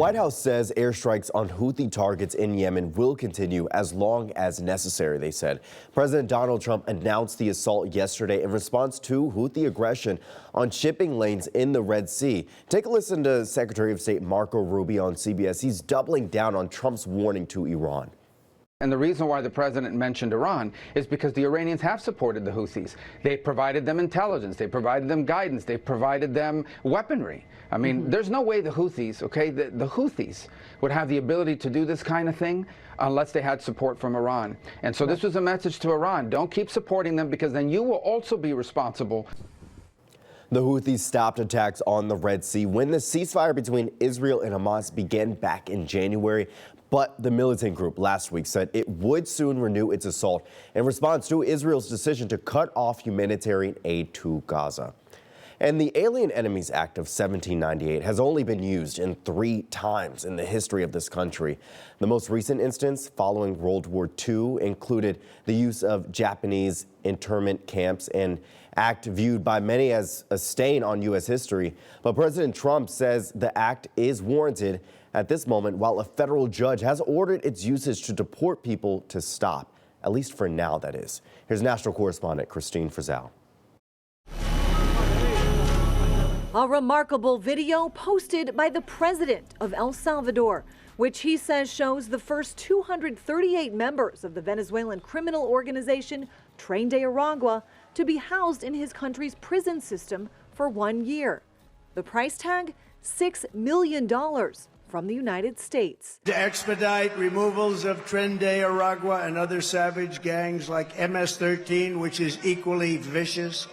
White House says airstrikes on Houthi targets in Yemen will continue as long as necessary, they said. President Donald Trump announced the assault yesterday in response to Houthi aggression on shipping lanes in the Red Sea. Take a listen to Secretary of State Marco Rubio on CBS. He's doubling down on Trump's warning to Iran. And the reason why the president mentioned Iran is because the Iranians have supported the Houthis. They provided them intelligence. They provided them guidance. They provided them weaponry. I mean, there's no way the Houthis, the Houthis would have the ability to do this kind of thing unless they had support from Iran. And so this was a message to Iran. Don't keep supporting them, because then you will also be responsible. The Houthis stopped attacks on the Red Sea when the ceasefire between Israel and Hamas began back in January. But the militant group last week said it would soon renew its assault in response to Israel's decision to cut off humanitarian aid to Gaza. And the Alien Enemies Act of 1798 has only been used in 3 times in the history of this country. The most recent instance, following World War II, included the use of Japanese internment camps, an act viewed by many as a stain on U.S. history. But President Trump says the act is warranted at this moment, while a federal judge has ordered its usage to deport people to stop, at least for now, that is. Here's national correspondent Christine Frizzell. A remarkable video posted by the president of El Salvador, which he says shows the first 238 members of the Venezuelan criminal organization Tren de Aragua to be housed in his country's prison system for 1 year. The price tag, $6 million from the United States. To expedite removals of Tren de Aragua and other savage gangs like MS-13, which is equally vicious,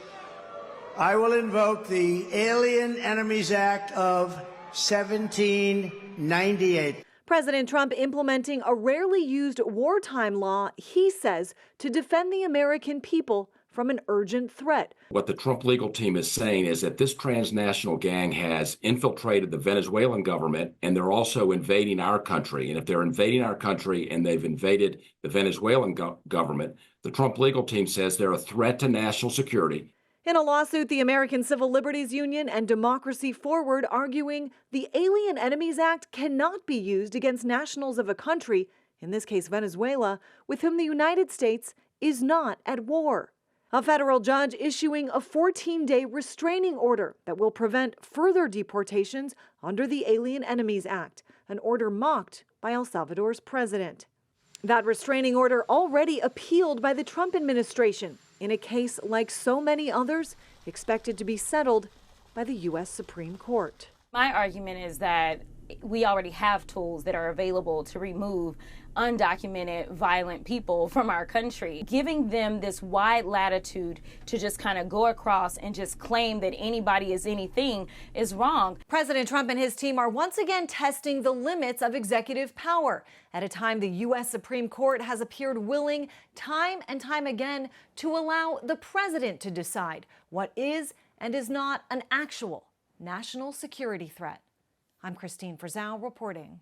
I will invoke the Alien Enemies Act of 1798. President Trump implementing a rarely used wartime law, he says, to defend the American people from an urgent threat. What the Trump legal team is saying is that this transnational gang has infiltrated the Venezuelan government, and they're also invading our country. And if they're invading our country and they've invaded the Venezuelan government, the Trump legal team says they're a threat to national security. In a lawsuit, the American Civil Liberties Union and Democracy Forward arguing the Alien Enemies Act cannot be used against nationals of a country, in this case Venezuela, with whom the United States is not at war. A federal judge issuing a 14-day restraining order that will prevent further deportations under the Alien Enemies Act, an order mocked by El Salvador's president. That restraining order already appealed by the Trump administration in a case like so many others expected to be settled by the U.S. Supreme Court. My argument is that we already have tools that are available to remove undocumented violent people from our country. Giving them this wide latitude to just kind of go across and just claim that anybody is anything is wrong. President Trump and his team are once again testing the limits of executive power at a time the U.S. Supreme Court has appeared willing time and time again to allow the president to decide what is and is not an actual national security threat. I'm Christine Frizzell reporting.